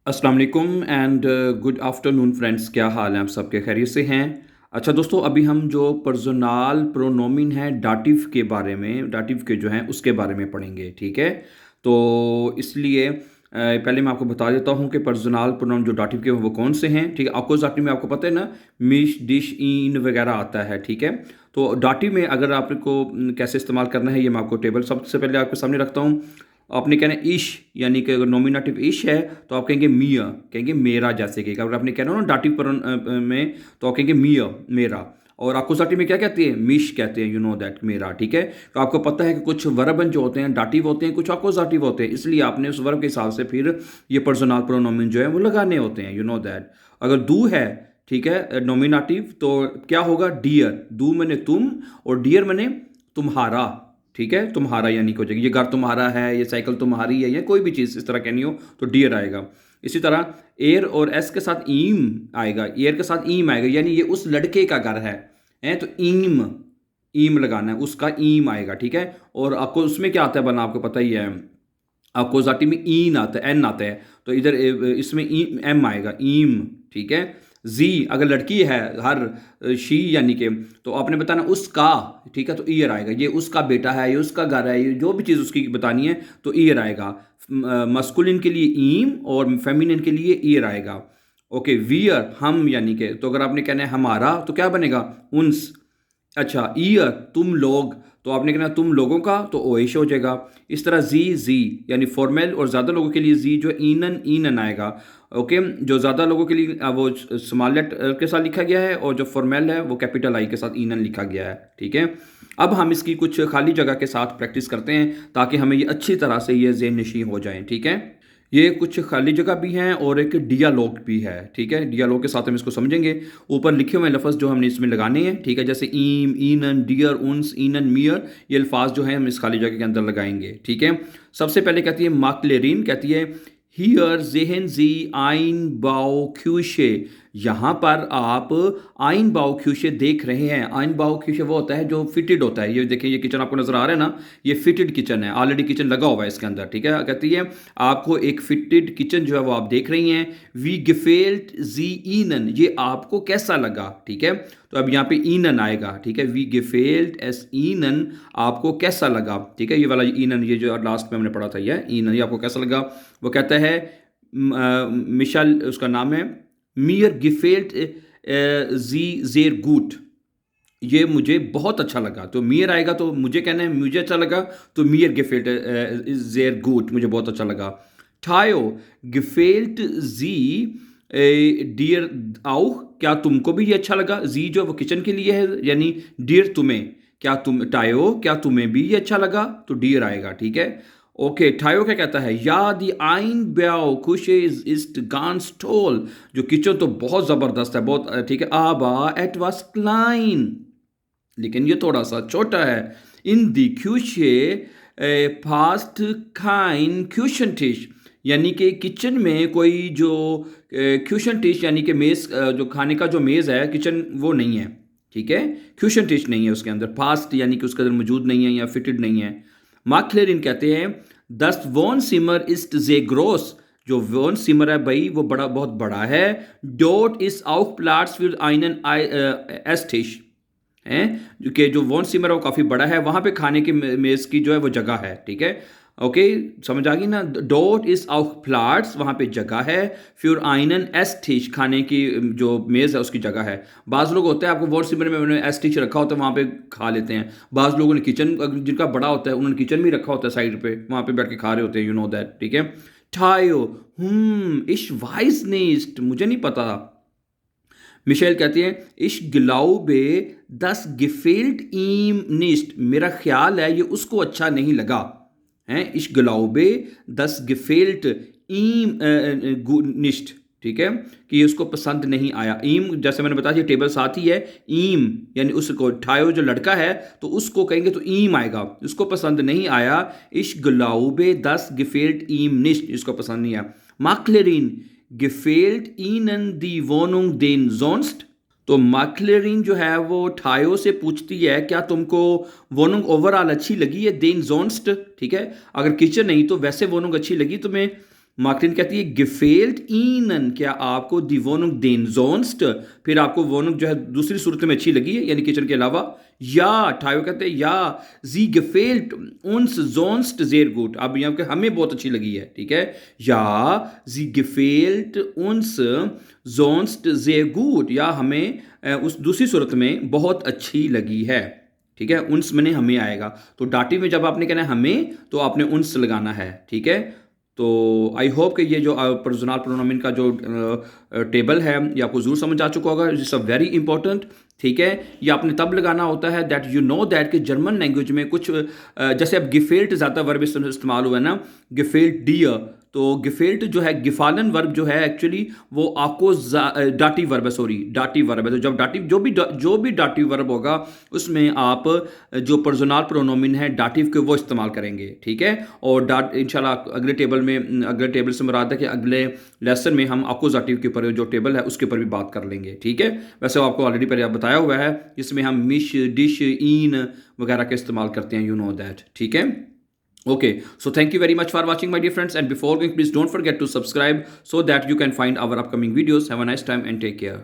अस्सलाम वालेकुम and good afternoon friends. क्या हाल है? आप सबके खैरियत से हैं? अच्छा दोस्तों, अभी हम जो पर्सनल प्रोनोमिन है डाटिव के बारे में, डाटिव के जो हैं उसके बारे में पढ़ेंगे, ठीक है? तो इसलिए पहले मैं आपको बता देता हूँ कि पर्सनल प्रोनाउन जो डाटिव के हैं वो कौन से हैं, ठीक है? अक्यूज़ेटिव में आपको पता है ना, मिश, डिश, इन वगैरह आता है, ठीक है? तो डाटिव में अगर आपको कैसे इस्तेमाल करना है, ये मैं आपको टेबल सबसे पहले आपके सामने रखता हूँ। आपने कहना है इश, यानी कि अगर नॉमिनेटिव इश है तो आप कहेंगे मिया, कहेंगे मेरा, जैसे कि अगर आपने कहना हो ना डाटिव पर में, तो आप कहेंगे मिया, मेरा। और अक्यूजेटिव में क्या कहते हैं? मिश कहते हैं, यू नो दैट, मेरा, ठीक है? तो आपको पता है कि कुछ वर्ब जो होते हैं डाटिव होते हैं, कुछ अक्यूजेटिव होते हैं, इसलिए आपने उस वर्ब के हिसाब से फिर ये पर्सनल प्रोनोमिन जो है वो लगाने होते हैं, यू नो दैट। अगर दू है, ठीक है, नॉमिनेटिव, तो क्या होगा? डियर, दू मैंने तुम और डियर मैंने तुम्हारा, ठीक है? तुम्हारा यानी कि हो जाएगी, ये घर तुम्हारा है, ये साइकिल तुम्हारी है, या कोई भी चीज़ इस तरह कहनी हो तो डियर आएगा। इसी तरह एयर और एस के साथ ईम आएगा, एयर के साथ ईम आएगा, यानी ये उस लड़के का घर है तो ईम, ईम लगाना है, उसका ईम आएगा, ठीक है? और आपको उसमें क्या आता है बना, आपको पता ही है, अकोजाटी में ईन आता है, एन आता है, तो इधर इसमें ई एम आएगा, ईम, ठीक है? जी अगर लड़की है, हर शी यानी कि, तो आपने बताना उसका, ठीक है? तो ईयर आएगा, ये उसका बेटा है, ये उसका घर है, ये जो भी चीज़ उसकी बतानी है तो ईयर आएगा। मस्कुलिन के लिए ईम और फेमिनिन के लिए ईयर आएगा। ओके, वियर, हम यानी कि, तो अगर आपने कहना है हमारा तो क्या बनेगा? उन्स। अच्छा, ईयर, तुम लोग, तो आपने कहना तुम लोगों का, तो ओएश हो जाएगा। इस तरह जी, जी यानी फॉर्मल और ज़्यादा लोगों के लिए जी जो ईनन, ईनन आएगा। ओके, जो ज़्यादा लोगों के लिए वो स्मॉल लेटर के साथ लिखा गया है, और जो फॉर्मल है वो कैपिटल आई के साथ ईनन लिखा गया है, ठीक है? अब हम इसकी कुछ खाली जगह के साथ प्रैक्टिस करते हैं ताकि हमें ये अच्छी तरह से ये ज़हन नशीं हो जाए, ठीक है? ये कुछ खाली जगह भी हैं और एक डियालॉग भी है, ठीक है? डियालॉग के साथ हम इसको समझेंगे। ऊपर लिखे हुए लफ्ज़ जो हमने इसमें लगाने हैं, ठीक है? जैसे ईम, ईनन, डियर, उन्स, ईनन, मियर, ये अल्फाज जो हैं हम इस खाली जगह के अंदर लगाएंगे, ठीक है? सबसे पहले कहती है माकलेरिन, कहती है हियर जेहन जी आइन बाओ ख्यूशे, यहाँ पर आप आइन बाओ ख्यूशे देख रहे हैं। आइन बाओ ख्यूशे वो होता है जो फिटेड होता है। ये देखिए, ये किचन आपको नजर आ रहा है ना, ये फिटेड किचन है, ऑलरेडी किचन लगा हुआ है इसके अंदर, ठीक है? कहती है आपको एक फिटेड किचन जो है वो आप देख रही हैं। वी गिफेल्ट जी ईनन, ये आपको कैसा लगा, ठीक है? तो अब यहाँ पे ईनन आएगा, ठीक है? वी गिफेल्ट एस ईनन, आपको कैसा लगा, ठीक है? ये वाला ईनन, ये जो लास्ट में हमने पढ़ा था, ये ईनन, ये आपको कैसा लगा? वो कहता है मिशेल, उसका नाम है, मियर गिफेल्ट जी जेर गुट, ये मुझे बहुत अच्छा लगा। तो मियर आएगा तो मुझे कहना है मुझे अच्छा लगा, तो मियर गिफेल्ट जेर गुट, मुझे बहुत अच्छा लगा। ठायो गिफेल्ट जी डियर आउ, क्या तुमको भी ये अच्छा लगा? जी जो वो किचन के लिए है, यानी डियर तुम्हें, क्या तुम, टायो क्या तुम्हें भी ये अच्छा लगा? तो डियर आएगा, ठीक है? ओके, ठायो क्या कहता है? या दी आइन ब्याओ खुशे इस्ट गांस टोल, जो किचन तो बहुत ज़बरदस्त है, बहुत ठीक है। आबा एट वास क्लाइन, लेकिन ये थोड़ा सा छोटा है। इन दी क्यूशे फास्ट खाइन क्यूशन टिश, यानी कि किचन में कोई जो क्यूशन टिश यानी कि मेज़, जो खाने का जो मेज़ है किचन, वो नहीं है, ठीक है? क्यूशन टिश नहीं है उसके अंदर, फास्ट यानी कि उसके अंदर मौजूद नहीं है या फिटेड नहीं है। मार्कलेरिन कहते हैं दस वॉन सिमर इस्ट जे ग्रोस, जो वॉन सिमर है भाई वो बड़ा, बहुत बड़ा है। डोट इस आउफ प्लाट्स फिर आइनन एस्टिश हैं, जो कि जो वॉन सिमर है वो काफ़ी बड़ा है, वहाँ पे खाने की मेज़ की जो है वो जगह है, ठीक है? ओके, समझ आ गई ना? डोट इस आउफ फ्लाट्स, वहाँ पे जगह है। फिर आइनन एस्टिश, खाने की जो मेज़ है उसकी जगह है। बाज़ लोग होते हैं, आपको वॉन सिमर में उन्होंने एस्टिश रखा होता है, वहाँ पे खा लेते हैं। बाज़ लोगों ने किचन, जिनका बड़ा होता है उन्होंने किचन भी रखा होता है साइड पे, वहाँ पे बैठ के खा रहे होते हैं, यू नो दैट, ठीक है? ठायो, इश वाइस नेस्ट, मुझे नहीं पता। मिशेल कहती है इश ग्लाउबे दस गिफेल्ट ईम निस्ट, मेरा ख्याल है ये उसको अच्छा नहीं लगा है। इश ग्लाउबे दस गिफेल्ट ईम निस्ट, ठीक है? कि ये उसको पसंद नहीं आया। ईम जैसे मैंने बताया टेबल साथ ही है, ईम यानी उसको ठायो जो लड़का है तो उसको कहेंगे तो ईम आएगा, उसको पसंद नहीं आया। इश ग्लाउबे दस गिफेल्ट ईम निस्ट, इसको पसंद नहीं आया। मार्कलेरिन gefällt ihnen die Wohnung den sonst, तो मार्कलेरिन जो है वो ठायो से पूछती है क्या तुमको वोनुंग ओवरऑल अच्छी लगी है, देन जोन्स्ट, ठीक है? अगर किचन नहीं तो वैसे वोनुंग अच्छी लगी तुम्हें, मार्टिन कहती है gefällt Ihnen, क्या आपको die Wohnung denn sonst, फिर आपको Wohnung जो है दूसरी सूरत में अच्छी लगी है यानी किचन के अलावा। या ठायो कहते हैं या sie gefällt uns sonst sehr gut, अब यहाँ पे हमें बहुत अच्छी लगी है, ठीक है। या sie gefällt uns sonst sehr gut, या हमें उस दूसरी सूरत में बहुत अच्छी लगी है, ठीक है। उन्स मैंने हमें आएगा, तो डाटिव में जब आपने कहना है हमें तो आपने उन्स लगाना है, ठीक है। तो आई होप कि ये जो पर्सनल प्रोनोमिन का जो टेबल है ये आपको जरूर समझ आ चुका होगा। इट्स अ वेरी इंपॉर्टेंट, ठीक है। ये आपने तब लगाना होता है दैट यू नो दैट कि जर्मन लैंग्वेज में कुछ जैसे अब गिफेल्ट ज़्यादा वर्ब इस्तेमाल हुआ है ना, गिफेल्ट डियर, तो गिफेल्ट जो है गिफालन वर्ब जो है एक्चुअली वो आपको डाटी वर्ब है, सॉरी डाटी वर्ब है। तो जब डाटिव जो भी डाटिव वर्ब होगा उसमें आप जो पर्सनल प्रोनोमिन है डाटिव के वो इस्तेमाल करेंगे, ठीक है। और इंशाल्लाह अगले टेबल से मुराद है कि अगले लेसन में हम अकोजाटिव के ऊपर जो टेबल है उसके ऊपर भी बात कर लेंगे, ठीक है। वैसे वो आपको ऑलरेडी पहले बताया हुआ है, जिसमें हम मिश डिश इन वगैरह का इस्तेमाल करते हैं, यू नो दैट, ठीक है। Okay, so thank you very much for watching, my dear friends, and before going, please don't forget to subscribe so that you can find our upcoming videos. Have a nice time and take care.